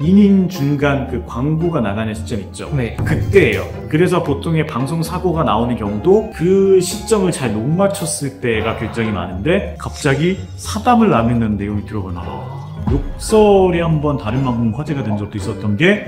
이닝 중간 그 광고가 나가는 시점 있죠. 네. 그때예요. 그래서 보통의 방송 사고가 나오는 경우도 그 시점을 잘 못 맞췄을 때가 굉장히 많은데 갑자기 사담을 나누는 내용이 들어가나 욕설이 한번 다른 방송 화제가 된 적도 있었던 게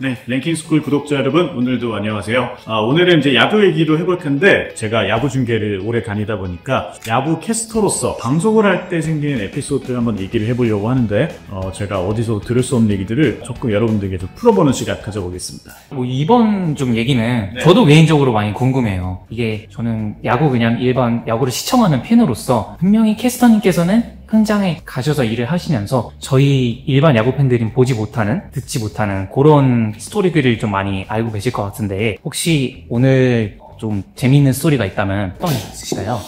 네, 랭킹스쿨 구독자 여러분, 오늘도 안녕하세요. 오늘은 이제 야구 얘기로 해볼 텐데, 제가 야구 중계를 오래 다니다 보니까, 야구 캐스터로서 방송을 할 때 생기는 에피소드를 한번 얘기를 해보려고 하는데, 제가 어디서 들을 수 없는 얘기들을 조금 여러분들에게 좀 풀어보는 시간 가져보겠습니다. 뭐 이번 좀 얘기는 네. 저도 개인적으로 많이 궁금해요. 이게 저는 야구 그냥 일반 야구를 시청하는 팬으로서 분명히 캐스터님께서는 현장에 가셔서 일을 하시면서 저희 일반 야구 팬들은 보지 못하는, 듣지 못하는 그런 스토리들을 좀 많이 알고 계실 것 같은데 혹시 오늘 좀 재미있는 스토리가 있다면 어떤 게 있으실까요?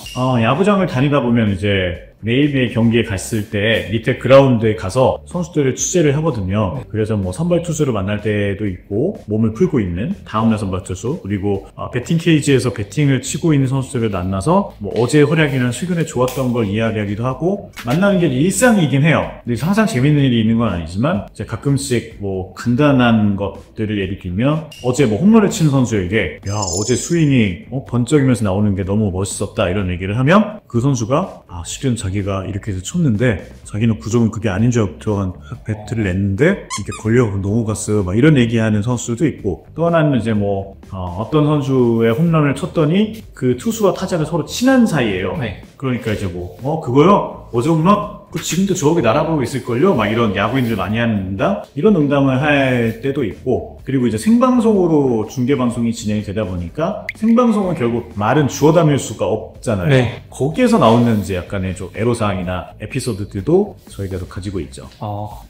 야구장을 다니다 보면 이제 매일매일 경기에 갔을 때 밑에 그라운드에 가서 선수들을 취재를 하거든요. 그래서 뭐 선발 투수를 만날 때도 있고 몸을 풀고 있는 다음날 선발 투수 그리고 배팅 케이지에서 배팅을 치고 있는 선수들을 만나서 뭐 어제 활약이나 최근에 좋았던 걸 이야기하기도 하고 만나는 게 일상이긴 해요. 근데 항상 재밌는 일이 있는 건 아니지만 이제 가끔씩 뭐 간단한 것들을 예를 들면 어제 뭐 홈런을 치는 선수에게 야 어제 스윙이 번쩍이면서 나오는 게 너무 멋있었다 이런 얘기를 하면 그 선수가 실은 자기가 이렇게 해서 쳤는데 자기는 구종은 그게 아닌 줄 알고 들어간 배트를 냈는데 이게 걸려 넘어갔어 막 이런 얘기하는 선수도 있고 또 하나는 이제 뭐 어떤 선수의 홈런을 쳤더니 그 투수와 타자가 서로 친한 사이예요. 네. 그러니까 이제 뭐 그거요? 어제 홈런? 지금도 저기 날아보고 있을걸요? 막 이런 야구인들 많이 한다? 이런 농담을 할 때도 있고 그리고 이제 생방송으로 중계방송이 진행이 되다 보니까 생방송은 결국 말은 주워 담을 수가 없잖아요. 네. 거기에서 나오는 이제 약간의 좀 애로사항이나 에피소드들도 저희가 또 가지고 있죠.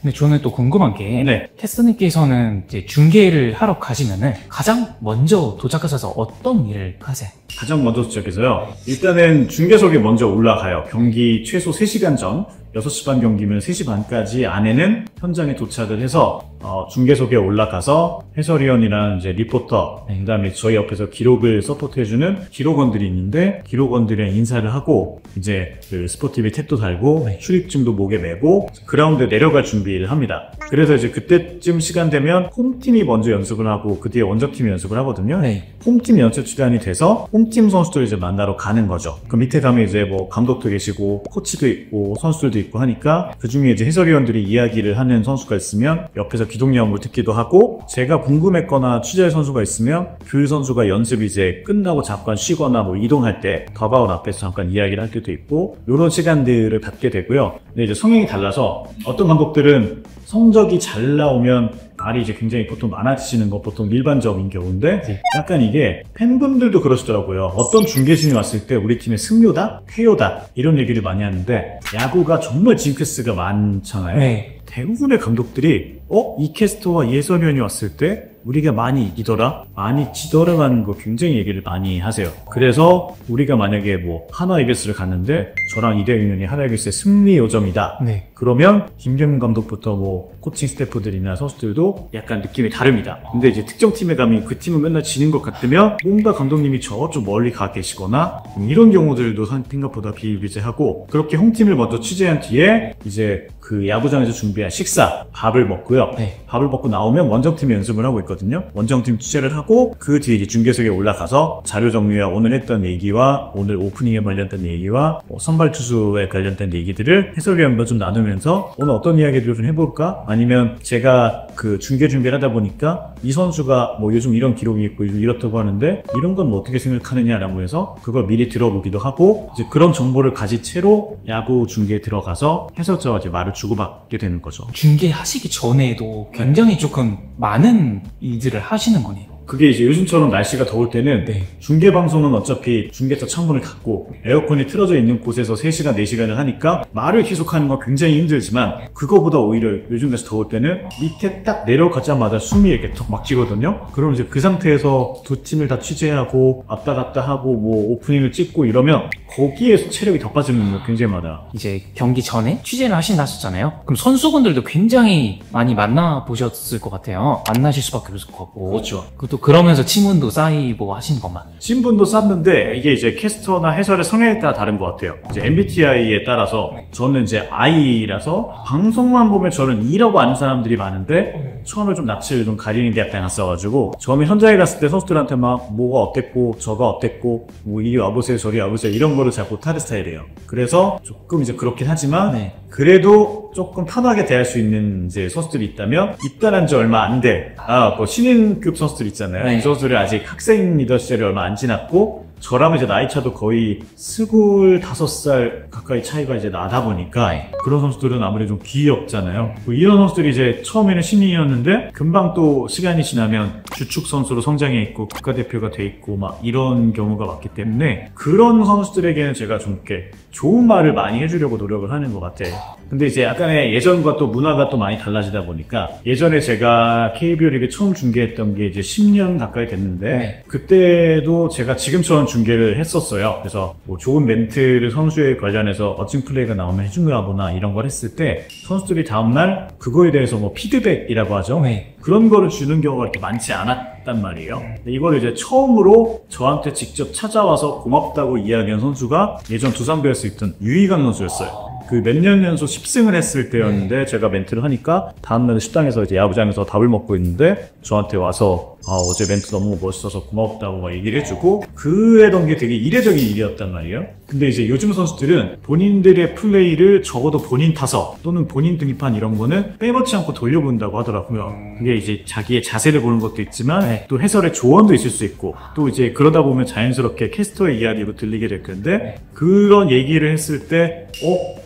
근데 저는 또 궁금한 게 네. 캐스터님께서는 이제 중계를 하러 가시면은 가장 먼저 도착하셔서 어떤 일을 하세요? 가장 먼저 도착해서요. 일단은 중계석에 먼저 올라가요. 경기 최소 3시간 전 6시 반 경기면 3시 반까지 안에는 현장에 도착을 해서 중계석에 올라가서 해설위원이랑 이제 리포터 그 다음에 저희 옆에서 기록을 서포트해주는 기록원들이 있는데 기록원들이랑 인사를 하고 이제 그 스포티비 탭도 달고 출입증도 목에 메고 그라운드에 내려갈 준비를 합니다. 그래서 이제 그때쯤 시간 되면 홈팀이 먼저 연습을 하고 그 뒤에 원정팀이 연습을 하거든요. 네. 홈팀 연습 시간이 돼서 홈팀 선수들 이제 만나러 가는 거죠. 그 밑에 가면 이제 뭐 감독도 계시고 코치도 있고 선수들도 있고 하니까 그 중에 이제 해설위원들이 이야기를 하는 선수가 있으면 옆에서 기동영을 듣기도 하고 제가 궁금했거나 취재할 선수가 있으면 그 선수가 연습이 이제 끝나고 잠깐 쉬거나 뭐 이동할 때 더바웃 앞에서 잠깐 이야기를 할 때도 있고 이런 시간들을 갖게 되고요. 근데 이제 성향이 달라서 어떤 감독들은 성적이 잘 나오면 말이 이제 굉장히 보통 많아지시는 거 보통 일반적인 경우인데 약간 이게 팬분들도 그러시더라고요. 어떤 중계진이 왔을 때 우리 팀의 승료다? 쾌요다? 이런 얘기를 많이 하는데 야구가 정말 징크스가 많잖아요. 네. 대부분의 감독들이 이 캐스터와 이 해설위원이 왔을 때 우리가 많이 이기더라? 많이 지더라라는 거 굉장히 얘기를 많이 하세요. 그래서 우리가 만약에 뭐 하나 이글스를 갔는데 저랑 이대윤이 하나 이글스의 승리 요점이다. 네. 그러면 김경민 감독부터 뭐 코칭 스태프들이나 선수들도 약간 느낌이 다릅니다. 근데 이제 특정 팀에 가면 그 팀은 맨날 지는 것 같으면 뭔가 감독님이 저쪽 멀리 가 계시거나 이런 경우들도 생각보다 비일비재하고 그렇게 홈팀을 먼저 취재한 뒤에 이제 그 야구장에서 준비한 식사 밥을 먹고요. 네. 밥을 먹고 나오면 원정팀이 연습을 하고 있거든요. 원정팀 취재를 하고 그 뒤에 이제 중계석에 올라가서 자료 정리와 오늘 했던 얘기와 오늘 오프닝에 관련된 얘기와 선발 투수에 관련된 얘기들을 해설위원과 좀 나누면서 오늘 어떤 이야기들을 좀 해볼까? 아니면 제가 그 중계 준비를 하다 보니까 이 선수가 뭐 요즘 이런 기록이 있고 이렇다고 하는데 이런 건 뭐 어떻게 생각하느냐라고 해서 그걸 미리 들어보기도 하고 이제 그런 정보를 가진 채로 야구 중계에 들어가서 해설자와 이제 말을 주고받게 되는 거죠. 중계하시기 전에도 굉장히 조금 많은 일들을 하시는 거네요. 그게 이제 요즘처럼 날씨가 더울 때는 중계방송은 어차피 중계차 창문을 닫고 에어컨이 틀어져 있는 곳에서 3시간, 4시간을 하니까 말을 계속하는 건 굉장히 힘들지만 그거보다 오히려 요즘 날씨 더울 때는 밑에 딱 내려가자마자 숨이 이렇게 턱 막히거든요. 그럼 이제 그 상태에서 두 팀을 다 취재하고 왔다 갔다 하고 뭐 오프닝을 찍고 이러면 거기에서 체력이 더 빠지는 거 굉장히 많아요. 이제 경기 전에 취재를 하신다 하셨잖아요. 그럼 선수분들도 굉장히 많이 만나보셨을 것 같아요. 만나실 수밖에 없을 것 같고. 그렇죠. 또 또 그러면서 친분도 쌓이고 하신 것만. 신분도 쌓는데 이게 이제 캐스터나 해설의 성향에 따라 다른 것 같아요. 이제 MBTI에 따라서 저는 이제 I라서 방송만 보면 저는 E라고 아는 사람들이 많은데 처음에 좀 낯을 좀 가리는 게 약간 났어가지고 처음에 현장에 갔을 때 선수들한테 막 뭐가 어땠고 저가 어땠고 뭐 이리 와보세요 저리 와보세요 이런 거를 잘 못하는 스타일이에요. 그래서 조금 이제 그렇긴 하지만 네. 그래도 조금 편하게 대할 수 있는 이제 선수들이 있다면 입단한 지 얼마 안 돼. 뭐 신인급 선수들 있잖아요. 네. 이 선수들이 아직 학생 리더 시절이 얼마 안 지났고 저라면 이제 나이 차도 거의 25살 가까이 차이가 이제 나다 보니까 그런 선수들은 아무래도 좀 귀엽잖아요. 이런 선수들이 이제 처음에는 신인이었는데 금방 또 시간이 지나면 주축 선수로 성장해 있고 국가대표가 돼 있고 막 이런 경우가 많기 때문에 그런 선수들에게는 제가 좀 이렇게 좋은 말을 많이 해주려고 노력을 하는 것 같아요. 근데 이제 약간의 예전과 또 문화가 또 많이 달라지다 보니까 예전에 제가 KBO 리그 처음 중계했던 게 이제 10년 가까이 됐는데 네. 그때도 제가 지금처럼 중계를 했었어요. 그래서 뭐 좋은 멘트를 선수에 관련해서 멋진 플레이가 나오면 해준가 보나 이런 걸 했을 때 선수들이 다음날 그거에 대해서 뭐 피드백이라고 하죠. 네. 그런 거를 주는 경우가 이렇게 많지 않았단 말이에요. 근데 이거를 이제 처음으로 저한테 직접 찾아와서 고맙다고 이야기한 선수가 예전 두산베어스 있던 유희관 선수였어요. 그 몇 년 연속 10승을 했을 때였는데 제가 멘트를 하니까 다음날 식당에서 이제 야구장에서 밥을 먹고 있는데 저한테 와서 어제 멘트 너무 멋있어서 고맙다고 막 얘기를 해주고 그 했던 게 되게 이례적인 일이었단 말이에요. 근데 이제 요즘 선수들은 본인들의 플레이를 적어도 본인 타석 또는 본인 등판 이런 거는 빼먹지 않고 돌려본다고 하더라고요. 그게 이제 자기의 자세를 보는 것도 있지만 또 해설의 조언도 있을 수 있고 또 이제 그러다 보면 자연스럽게 캐스터의 이야기로 들리게 될 건데 그런 얘기를 했을 때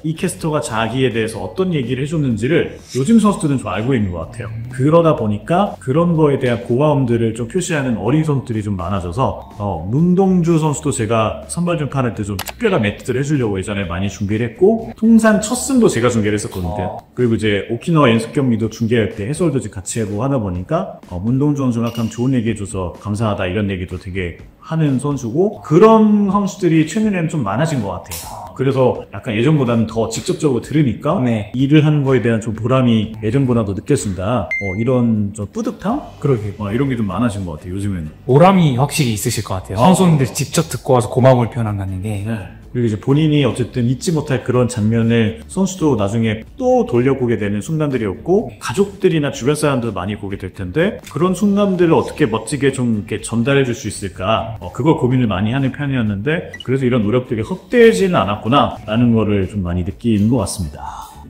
이 캐스터가 자기에 대해서 어떤 얘기를 해줬는지를 요즘 선수들은 좀 알고 있는 것 같아요. 그러다 보니까 그런 거에 대한 고마움들을 좀 표시하는 어린 선수들이 좀 많아져서 문동주 선수도 제가 선발전판 할 때 좀 특별한 멘트를 해주려고 예전에 많이 준비를 했고 통산 첫 승도 제가 중계를 했었거든요. 그리고 이제 오키나와 연습 경기도 중계할 때 해설도 같이 하고 하다 보니까 문동주 선수가 참 좋은 얘기 해줘서 감사하다 이런 얘기도 되게 하는 선수고 그런 선수들이 최근에는 좀 많아진 것 같아요. 그래서 약간 예전보다는 더 직접적으로 들으니까 네. 일을 하는 거에 대한 좀 보람이 예전보다 더 느껴진다. 이런 좀 뿌듯함? 그러게. 이런 게 좀 많아진 것 같아요, 요즘에는. 보람이 확실히 있으실 것 같아요. 선수님들 직접 듣고 와서 고마움을 표현한다는 게. 그리고 이제 본인이 어쨌든 잊지 못할 그런 장면을 선수도 나중에 또 돌려보게 되는 순간들이었고 가족들이나 주변 사람들 많이 보게 될 텐데 그런 순간들을 어떻게 멋지게 좀 이렇게 전달해 줄 수 있을까 그걸 고민을 많이 하는 편이었는데 그래서 이런 노력들이 헛되지는 않았구나 라는 거를 좀 많이 느끼는 것 같습니다.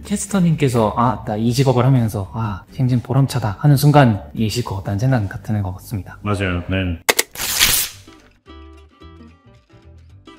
캐스터님께서 나 이 직업을 하면서 굉장히 보람차다 하는 순간이실 것 같다는 생각 드는 것 같습니다. 맞아요. 네.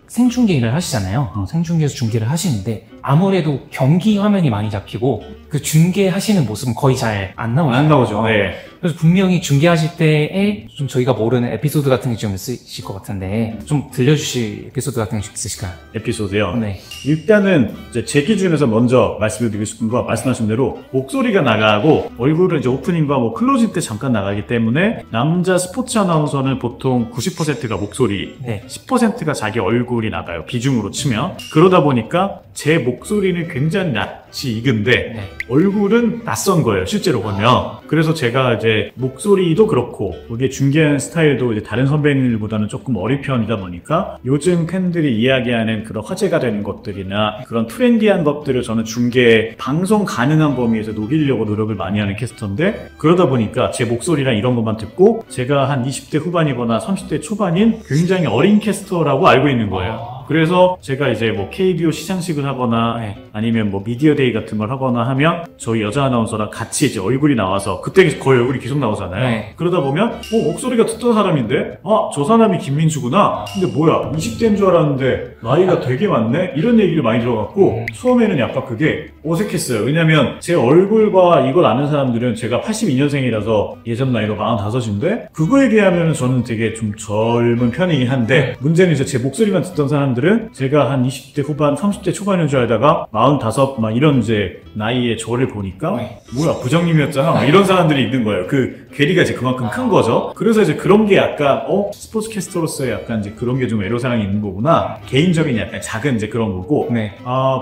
생중계 일을 하시잖아요. 생중계에서 중계를 하시는데 아무래도 경기 화면이 많이 잡히고 그 중계하시는 모습은 거의 잘 안 나오죠. 안 나오죠. 네. 그래서 분명히 중계하실 때에 좀 저희가 모르는 에피소드 같은 게 좀 있으실 것 같은데 좀 들려주실 에피소드 같은 게 좀 있으실까요? 에피소드요? 네. 일단은 이제 제 기준에서 먼저 말씀을 드리고 싶은 건 말씀하신 대로 목소리가 나가고 얼굴은 이제 오프닝과 뭐 클로징 때 잠깐 나가기 때문에 남자 스포츠 아나운서는 보통 90%가 목소리, 네. 10%가 자기 얼굴이 나가요. 비중으로 치면. 그러다 보니까 제 목소리는 굉장히 낯이 익은데 네. 얼굴은 낯선 거예요. 실제로 보면. 그래서 제가 이제 목소리도 그렇고 이게 중계하는 스타일도 이제 다른 선배님들보다는 조금 어린 편이다 보니까 요즘 팬들이 이야기하는 그런 화제가 되는 것들이나 그런 트렌디한 것들을 저는 중계 방송 가능한 범위에서 녹이려고 노력을 많이 하는 캐스터인데 그러다 보니까 제 목소리랑 이런 것만 듣고 제가 한 20대 후반이거나 30대 초반인 굉장히 어린 캐스터라고 알고 있는 거예요. 그래서 제가 이제 뭐 KBO 시상식을 하거나 아니면 뭐 미디어데이 같은 걸 하거나 하면 저희 여자 아나운서랑 같이 이제 얼굴이 나와서 그때 거의 얼굴이 계속 나오잖아요. 네. 그러다 보면 목소리가 듣던 사람인데 저 사람이 김민수구나. 근데 뭐야 20대인 줄 알았는데 나이가 되게 많네? 이런 얘기를 많이 들어갖고 처음에는 약간 그게 어색했어요. 왜냐면 제 얼굴과 이걸 아는 사람들은 제가 82년생이라서 예전 나이로 45인데 그거에 비하면 저는 되게 좀 젊은 편이긴 한데 문제는 이제 제 목소리만 듣던 사람들 사람들은 제가 한 20대 후반, 30대 초반인 줄 알다가 45, 막 이런 이제 나이의 저를 보니까 뭐야 부장님이었잖아 막 이런 사람들이 있는 거예요. 그 괴리가 이제 그만큼 큰 거죠. 그래서 이제 그런 게 약간 스포츠 캐스터로서의 약간 이제 그런 게 좀 애로사항이 있는 거구나. 개인적인 약간 작은 이제 그런 거고. 네.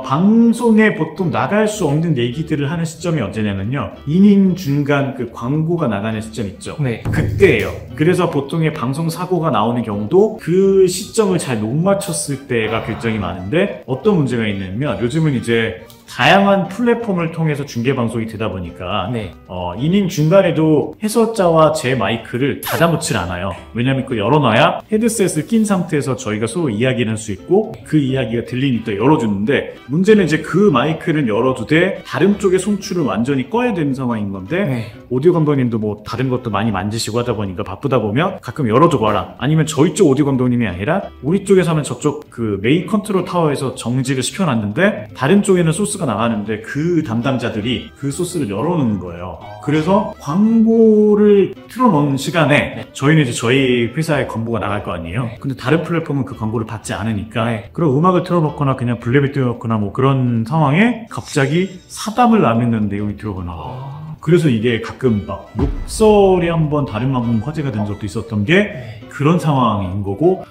방송에 보통 나갈 수 없는 얘기들을 하는 시점이 언제냐면요. 이닝 중간 그 광고가 나가는 시점 있죠. 네. 그때예요. 그래서 보통의 방송 사고가 나오는 경우도 그 시점을 잘 못 맞췄을 때가 굉장히 많은데 어떤 문제가 있냐면 요즘은 이제 다양한 플랫폼을 통해서 중계 방송이 되다 보니까 네. 이닝 중간에도 해설자와 제 마이크를 닫아놓질 않아요. 왜냐면 그 열어놔야 헤드셋을 낀 상태에서 저희가 서로 이야기를 할 수 있고 그 이야기가 들리니까 열어주는데 문제는 이제 그 마이크를 열어두되 다른 쪽의 송출을 완전히 꺼야 되는 상황인 건데 네. 오디오 감독님도 뭐 다른 것도 많이 만지시고 하다 보니까 바쁘다 보면 가끔 열어줘 봐라. 아니면 저희 쪽 오디오 감독님이 아니라 우리 쪽에서 하면 저쪽 그 메인 컨트롤 타워에서 정지를 시켜놨는데 다른 쪽에는 소스가 나가는데 그 담당자들이 그 소스를 열어놓는 거예요. 그래서 광고를 틀어놓은 시간에 저희는 이제 저희 회사에 광고가 나갈 거 아니에요. 근데 다른 플랫폼은 그 광고를 받지 않으니까 그런 음악을 틀어놓거나 그냥 블랙을 띄워놓거나 뭐 그런 상황에 갑자기 사담을 나누는 내용이 들어오거나 그래서 이게 가끔 막 욕설이 한번 다른 방송 화제가 된 적도 있었던 게 그런 상황인 거고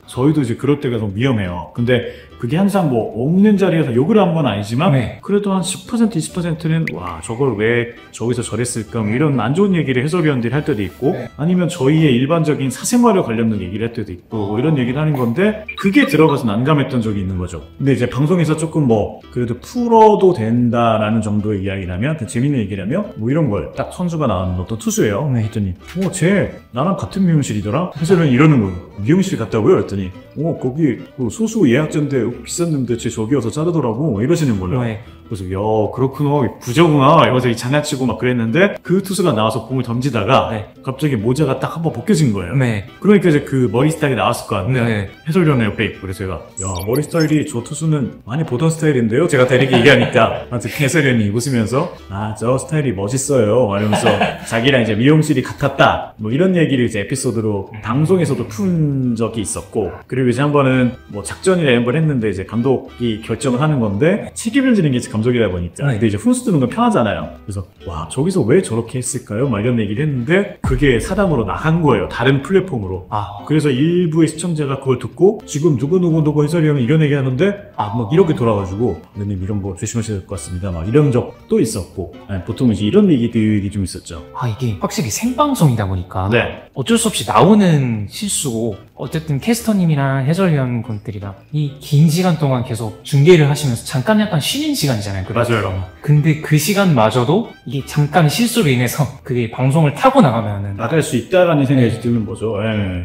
저희도 이제 그럴 때가 좀 위험해요. 근데 그게 항상 뭐 없는 자리에서 욕을 한 건 아니지만 그래도 한 10% 20%는 와 저걸 왜 저기서 저랬을까 뭐 이런 안 좋은 얘기를 해설위원들이 할 때도 있고 아니면 저희의 일반적인 사생활에 관련된 얘기를 할 때도 있고 뭐 이런 얘기를 하는 건데 그게 들어가서 난감했던 적이 있는 거죠. 근데 이제 방송에서 조금 뭐 그래도 풀어도 된다라는 정도의 이야기라면 그 재밌는 얘기라면 뭐 이런 걸 딱 선수가 나왔는 어떤 투수예요. 했더니 쟤 나랑 같은 미용실이더라? 해설위원이 이러는 거예요. 미용실 갔다고요? 했더니 거기 그 소수 예약제인데 비쌌는데 쟤 저기 와서 자르더라고 이러시는 거예요. 그래서 야 그렇구나 부저구나 이러면서 장난치고 막 그랬는데 그 투수가 나와서 공을 던지다가 갑자기 모자가 딱 한번 벗겨진 거예요. 그러니까 이제 그 머리 스타일이 나왔을 거 아니에요. 해설위원 옆에 있고 그래서 제가 야 머리 스타일이 저 투수는 많이 보던 스타일인데요? 제가 대리기 얘기하니까 해설위원이 웃으면서 저 스타일이 멋있어요 이러면서 자기랑 이제 미용실이 같았다 뭐 이런 얘기를 이제 에피소드로 방송에서도 푼 적이 있었고 그리고 이제 한 번은 뭐 작전이나 이런 걸 했는데 이제 감독이 결정을 하는 건데 책임을 지는 게 감독이다 보니까 근데 이제 훈수 두는 건 편하잖아요. 그래서 와 저기서 왜 저렇게 했을까요? 막 이런 얘기를 했는데 그게 사담으로 나간 거예요. 다른 플랫폼으로. 그래서 일부의 시청자가 그걸 듣고 지금 누구 해설위원은 이런 얘기 하는데 막 이렇게 돌아가지고 선생님 이런 거 조심하셔야 될 것 같습니다. 막 이런 적도 있었고 보통 이제 이런 얘기들이 좀 있었죠. 이게 확실히 생방송이다 보니까 어쩔 수 없이 나오는 실수고 어쨌든 캐스터님이랑 해설위원 분들이랑 이 긴 시간 동안 계속 중계를 하시면서 잠깐 쉬는 시간이잖아요. 맞아요. 근데 그 시간마저도 이게 잠깐 실수로 인해서 그게 방송을 타고 나가면은 나갈 수 있다라는 생각이 드는 거죠.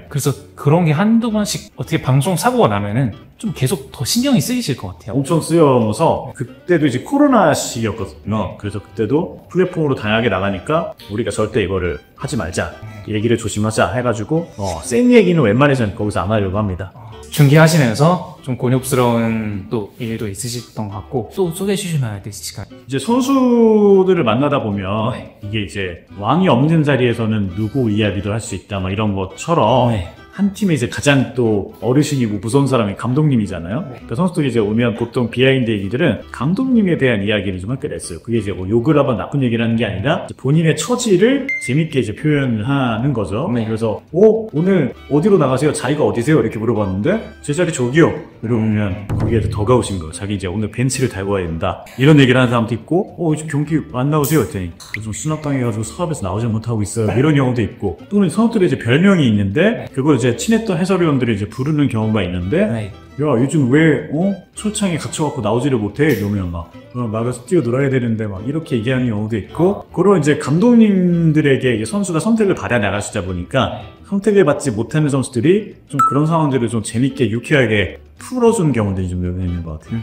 그래서 그런 게 한두 번씩 어떻게 방송 사고가 나면은 좀 계속 더 신경이 쓰이실 것 같아요. 엄청 쓰여서 그때도 이제 코로나 시기였거든요. 그래서 그때도 플랫폼으로 다양하게 나가니까 우리가 절대 이거를 하지 말자 얘기를 조심하자 해가지고 센 얘기는 웬만해서는 거기서 안 하려고 합니다. 중계하시면서 좀 곤욕스러운 또 일도 있으셨던 것 같고 또 소개해 주시면 되실까요? 이제 선수들을 만나다 보면 이게 이제 왕이 없는 자리에서는 누구 이야기도 할 수 있다 막 이런 것처럼 한 팀에 이제 가장 또 어르신이고 무서운 사람이 감독님이잖아요. 그러니까 선수들이 이제 오면 보통 비하인드 얘기들은 감독님에 대한 이야기를 좀 하게 됐어요. 그게 이제 뭐 욕을 하거나 나쁜 얘기를 하는 게 아니라 본인의 처지를 재밌게 이제 표현하는 거죠. 그래서 오늘 어디로 나가세요? 자리가 어디세요? 이렇게 물어봤는데 제 자리 저기요. 이러면 거기에 더 가오신 거예요. 자기 이제 오늘 벤치를 달고 와야 된다. 이런 얘기를 하는 사람도 있고 요즘 경기 안 나오세요? 했더니 요즘 수납당해가지고 사업에서 나오지 못하고 있어요. 이런 경우도 있고 또는 선수들의 이제 별명이 있는데 그걸 이제 친했던 해설위원들이 이제 부르는 경우가 있는데 야 요즘 왜 철창에 갇혀갖고 나오지를 못해? 이러면 막 나가서 뛰어놀아야 되는데 막 이렇게 얘기하는 경우도 있고 그런 이제 감독님들에게 이제 선수가 선택을 받아 나가시다 보니까 선택을 받지 못하는 선수들이 좀 그런 상황들을 좀 재밌게 유쾌하게 풀어주는 경우들이 좀 있는 것 같아요.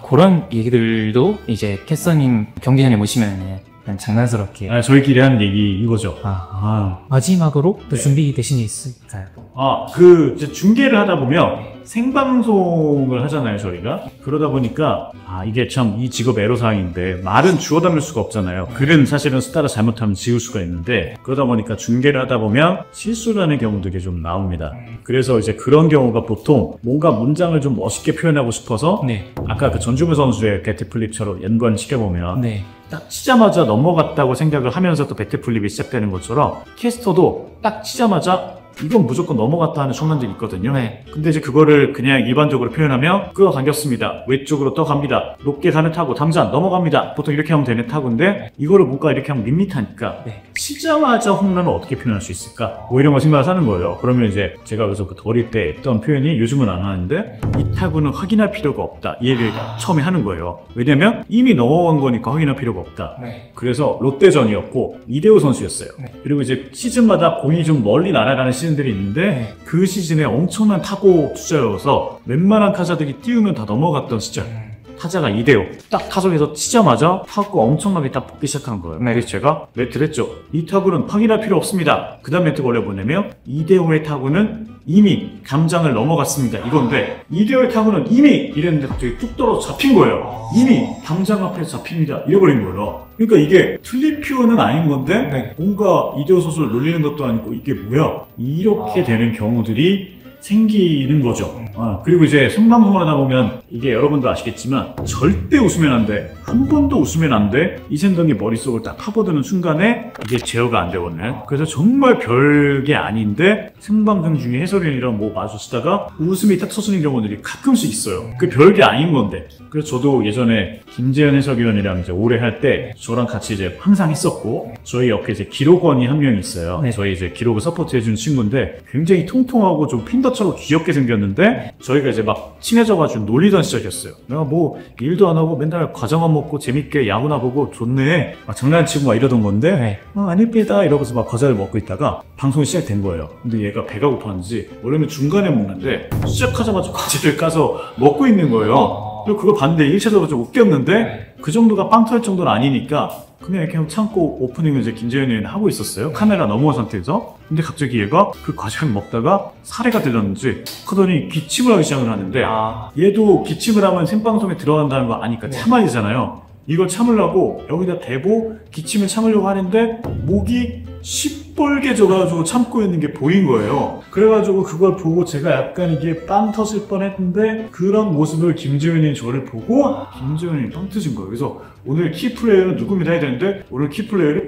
그런 얘기들도 이제 캐스터님 경기장에 모시면 그냥 장난스럽게. 저희끼리 하는 얘기 이거죠. 마지막으로 또 준비되신 게 있을까요? 이제 중계를 하다 보면 생방송을 하잖아요, 저희가. 그러다 보니까, 이게 참 이 직업 애로사항인데, 말은 주워 담을 수가 없잖아요. 글은 사실은 따라 잘못하면 지울 수가 있는데, 그러다 보니까 중계를 하다 보면 실수를 하는 경우들이 좀 나옵니다. 그래서 이제 그런 경우가 보통 뭔가 문장을 좀 멋있게 표현하고 싶어서, 네. 아까 그 전주무 선수의 배트플립처럼 연관시켜보면, 네. 딱 치자마자 넘어갔다고 생각을 하면서 또 배트플립이 시작되는 것처럼 캐스터도 딱 치자마자 이건 무조건 넘어갔다 하는 순간들이 있거든요. 네. 근데 이제 그거를 그냥 일반적으로 표현하면 끌어당겼습니다. 외쪽으로 떠갑니다. 높게 가는 타구 당장 넘어갑니다. 보통 이렇게 하면 되는 타구인데 이거를 뭔가 이렇게 하면 밋밋하니까 네. 치자마자 홈런을 어떻게 표현할 수 있을까? 뭐 이런 거 생각을 하는 거예요. 그러면 이제 제가 그래서 그 어릴 때 했던 표현이 요즘은 안 하는데 이 타구는 확인할 필요가 없다. 이 얘기를 처음에 하는 거예요. 왜냐면 이미 넘어간 거니까 확인할 필요가 없다. 네. 그래서 롯데전이었고 이대호 선수였어요. 네. 그리고 이제 시즌마다 공이 좀 멀리 날아가는 시즌들이 있는데 그 시즌에 엄청난 타고 투자여서 웬만한 타자들이 띄우면 다 넘어갔던 시절. 타자가 이대호. 딱 타석에서 치자마자 타구가 엄청나게 딱 뽑기 시작한 거예요. 네. 그래서 제가 멘트를 했죠. 이 타구는 확인할 필요 없습니다. 그 다음 멘트가 원래 뭐냐면 이대호의 타구는 이미 담장을 넘어갔습니다. 이건데 이대호의 타구는 이미 이랬는데 갑자기 뚝 떨어져 잡힌 거예요. 이미 담장 앞에서 잡힙니다. 이래버린 거예요. 그러니까 이게 틀린 표현은 아닌 건데 네. 뭔가 이대호 선수를 놀리는 것도 아니고 이게 뭐야? 이렇게 되는 경우들이 생기는 거죠. 그리고 이제 생방송을 하다 보면 이게 여러분도 아시겠지만 절대 웃으면 안 돼. 한 번도 웃으면 안 돼. 이 생각이 머릿속을 딱 파고드는 순간에 이게 제어가 안 되거든요. 그래서 정말 별게 아닌데 생방송 중에 해설위원이랑 뭐 마주치다가 웃음이 딱 터지는 경우들이 가끔씩 있어요. 그 별게 아닌 건데. 그래서 저도 예전에 김재현 해설위원이랑 이제 오래 할 때 저랑 같이 이제 항상 했었고 저희 옆에 이제 기록원이 한 명 있어요. 네. 저희 이제 기록을 서포트 해주는 친구인데 굉장히 통통하고 좀 핀더처럼 귀엽게 생겼는데 저희가 이제 막 친해져가지고 놀리던 시절이었어요. 내가 뭐 일도 안 하고 맨날 과자만 먹고 재밌게 야구나 보고 좋네 막 장난치고 막 이러던 건데 네. 아닙니다 이러면서 막 과자를 먹고 있다가 방송이 시작된 거예요. 근데 얘가 배가 고팠는지 원래는 중간에 먹는데 시작하자마자 과자를 까서 먹고 있는 거예요. 그리고 그걸 봤는데 1차적으로 좀 웃겼는데 그 정도가 빵 터질 정도는 아니니까 그냥 이렇게 참고 오프닝을 이제 김재현 의원이 하고 있었어요. 카메라 넘어온 상태에서. 근데 갑자기 얘가 그 과자를 먹다가 사례가 들렸는지 하더니 기침을 하기 시작을 하는데 얘도 기침을 하면 생방송에 들어간다는 거 아니까 참아야 되잖아요. 이걸 참으려고 여기다 대고 기침을 참으려고 하는데 목이 시뻘게 져가지고 참고 있는 게 보인 거예요. 그래가지고 그걸 보고 제가 약간 이게 빵 터질 뻔했는데 그런 모습을 김재현이 저를 보고 김재현이 빵 터진 거예요. 그래서 오늘 키플레이어는 누굽니다 해야 되는데 오늘 키플레이어를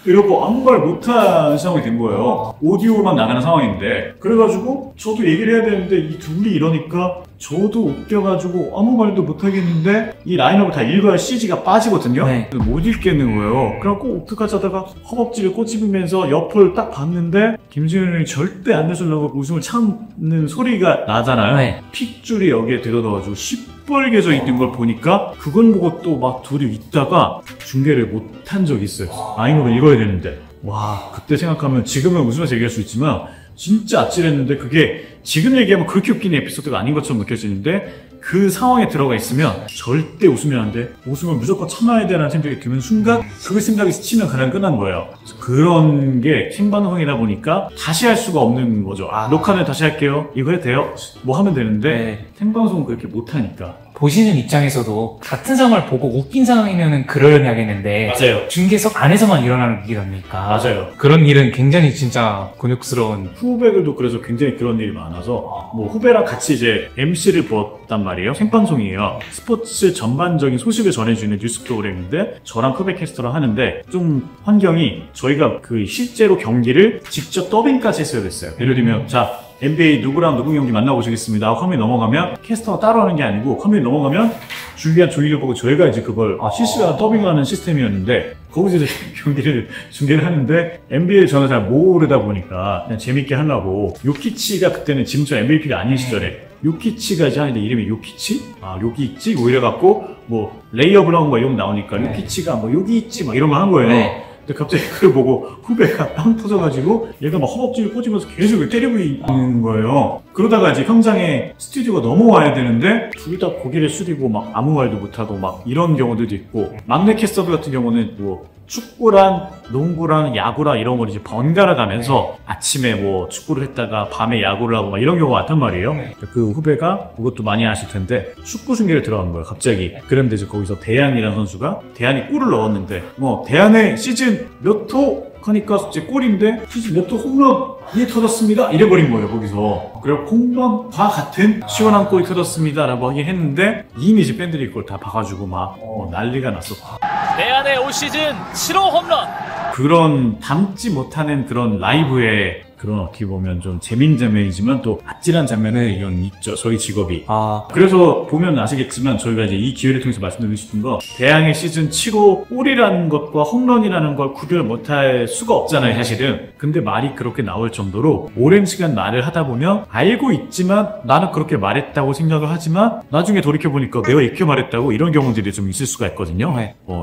이러고 아무 말 못한 상황이 된 거예요. 오디오만 나가는 상황인데 그래가지고 저도 얘기를 해야 되는데 이 둘이 이러니까 저도 웃겨가지고 아무 말도 못하겠는데 이 라인업을 다 읽어야 CG가 빠지거든요. 네. 못 읽겠는 거예요. 그래갖고 어떡하지 하다가 허벅지를 꼬집으면서 옆을 딱 봤는데 김지현이 절대 안 내주려고 웃음을 참는 소리가 나잖아요. 네. 핏줄이 여기에 들어넣어가지고 시뻘개져 있는 걸 보니까 그걸 보고 또 막 둘이 있다가 중계를 못한 적이 있어요. 라인업을 읽어야 되는데 와 그때 생각하면 지금은 웃으면서 얘기할 수 있지만 진짜 아찔했는데 그게 지금 얘기하면 그렇게 웃긴 에피소드가 아닌 것처럼 느껴지는데 그 상황에 들어가 있으면 절대 웃으면 안 돼. 웃음을 무조건 참아야 되라는 생각이 드는 순간 그 생각이 스치면 그냥 끝난 거예요. 그런 게 생방송이다 보니까 다시 할 수가 없는 거죠. 녹화는 다시 할게요. 이거 해도 돼요? 뭐 하면 되는데 생방송은 그렇게 못하니까. 보시는 입장에서도 같은 상황을 보고 웃긴 상황이면은 그러려냐겠는데 맞아요. 중계석 안에서만 일어나는 일이니까 맞아요. 그런 일은 굉장히 진짜 곤욕스러운. 후배들도 그래서 굉장히 그런 일이 많아서 뭐 후배랑 같이 이제 MC를 부었단 말이에요. 생방송이에요. 스포츠 전반적인 소식을 전해주는 뉴스 프로그램인데 저랑 후배 캐스터랑 하는데 좀 환경이 저희가 그 실제로 경기를 직접 더빙까지 했어야 됐어요. 예를 들면 자 NBA 누구랑 누구 경기 만나보시겠습니다. 화면이 넘어가면 캐스터가 따로 하는 게 아니고 화면이 넘어가면 준비한 조이를 보고 저희가 이제 그걸 실시간 더빙하는 시스템이었는데 거기서 이제 경기를 중계를 하는데 NBA를 저는 잘 모르다 보니까 그냥 재밌게 하려고 요키치가 그때는 지금 저 MVP가 아닌 시절에 요키치가 이제 하는데 이름이 요키치? 요키치? 뭐 이래갖고 뭐 레이업을 하고 막 이런 거 나오니까 요키치가 뭐 여기 있지 막 이런 거 한 거예요. 근데 갑자기 그걸 보고 후배가 빵 터져가지고 얘가 막 허벅지를 꽂으면서 계속 때리고 있는 거예요. 그러다가 이제 현장에 스튜디오가 넘어와야 되는데 둘 다 고개를 숙이고 막 아무 말도 못하고 막 이런 경우들도 있고, 막내 캐스터들 같은 경우는 뭐 축구랑 농구랑 야구랑 이런 걸 이제 번갈아 가면서 아침에 뭐 축구를 했다가 밤에 야구를 하고 막 이런 경우가 많단 말이에요. 그 후배가 그것도 많이 아실 텐데 축구 중계를 들어간 거예요, 갑자기. 그런데 이제 거기서 대한이라는 선수가 대한이 골을 넣었는데 뭐 대한의 시즌 몇 호 하니까 이제 골인데 시즌 몇 호 홈런 이 터졌습니다 이래버린 거예요, 거기서. 그리고 홈런과 같은 시원한 골이 터졌습니다 라고 하긴 했는데 이미 이제 팬들이 그걸 다 봐가지고 막 난리가 났었고, 대안의 올 시즌 7호 홈런. 그런 담지 못하는 그런 라이브의 그런 어떻게 보면 좀 재밌는 장면이지만 또 아찔한 장면은 이건 있죠, 저희 직업이. 그래서 보면 아시겠지만 저희가 이제 이 기회를 통해서 말씀드리고 싶은 거, 대항의 시즌 7호 골이라는 것과 홈런이라는 걸 구별 못할 수가 없잖아요, 사실은. 근데 말이 그렇게 나올 정도로 오랜 시간 말을 하다 보면 알고 있지만 나는 그렇게 말했다고 생각을 하지만 나중에 돌이켜보니까 내가 이렇게 말했다고, 이런 경우들이 좀 있을 수가 있거든요.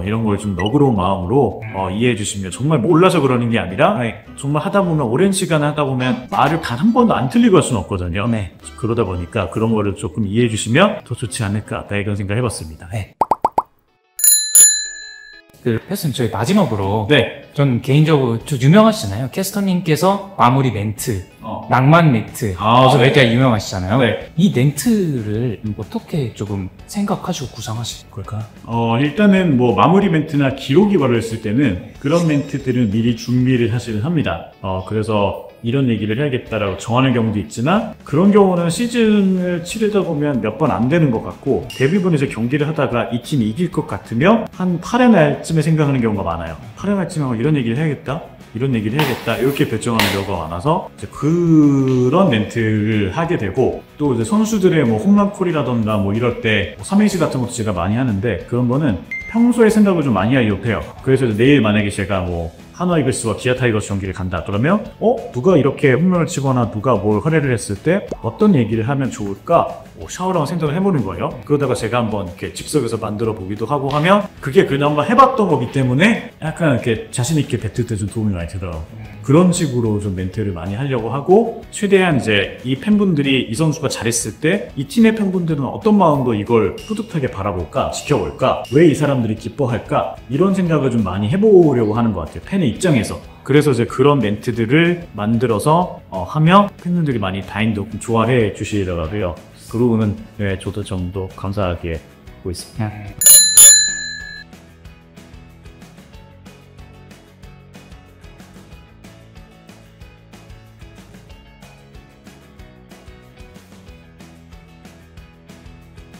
이런 걸 좀 너그러운 마음으로 이해해 주시면, 정말 몰라서 그러는 게 아니라 정말 하다 보면 오랜 시간 하다 보면 말을 단 한 번도 안 틀리고 할 수는 없거든요. 그러다 보니까 그런 거를 조금 이해해 주시면 더 좋지 않을까, 이런 생각 해봤습니다. 그 패스는 저희 마지막으로 네. 전 개인적으로 좀 유명하시잖아요. 캐스터님께서 마무리 멘트, 낭만 멘트, 그래서 왜 이렇게 유명하시잖아요. 네. 이 멘트를 어떻게 조금 생각하시고 구상하신 걸까? 일단은 뭐 마무리 멘트나 기록이 벌어졌을 때는 그런 멘트들은 미리 준비를 사실은 합니다. 그래서 이런 얘기를 해야겠다라고 정하는 경우도 있지만, 그런 경우는 시즌을 치르다 보면 몇 번 안 되는 것 같고, 대부분 이제 경기를 하다가 이 팀이 이길 것 같으면 한 8회 말쯤에 생각하는 경우가 많아요. 8회 말쯤에 이런 얘기를 해야겠다, 이런 얘기를 해야겠다, 이렇게 결정하는 경우가 많아서 이제 그런 멘트를 하게 되고, 또 이제 선수들의 뭐 홈런콜이라던가 뭐 이럴 때 삼행시 같은 것도 제가 많이 하는데, 그런 거는 평소에 생각을 좀 많이 하려고 해요. 그래서 내일 만약에 제가 뭐 한화 이글스와 기아 타이거스 경기를 간다 그러면 누가 이렇게 홈런을 치거나 누가 뭘 허례를 했을 때 어떤 얘기를 하면 좋을까, 샤워랑 생각을 해보는 거예요. 그러다가 제가 한번 이렇게 즉석에서 만들어 보기도 하고 하면 그게 그나마 해봤던 거기 때문에 약간 이렇게 자신 있게 뱉을 때 좀 도움이 많이 되더라고요. 그런 식으로 좀 멘트를 많이 하려고 하고, 최대한 이제 이 팬분들이 이 선수가 잘했을 때 이 팀의 팬분들은 어떤 마음으로 이걸 뿌듯하게 바라볼까, 지켜볼까, 왜 이 사람들이 기뻐할까, 이런 생각을 좀 많이 해보려고 하는 것 같아요, 팬의 입장에서. 그래서 이제 그런 멘트들을 만들어서 하면 팬분들이 많이 다행히 좋아해 주시더라고요. 그러고는 저도 정도 감사하게 보고 있습니다.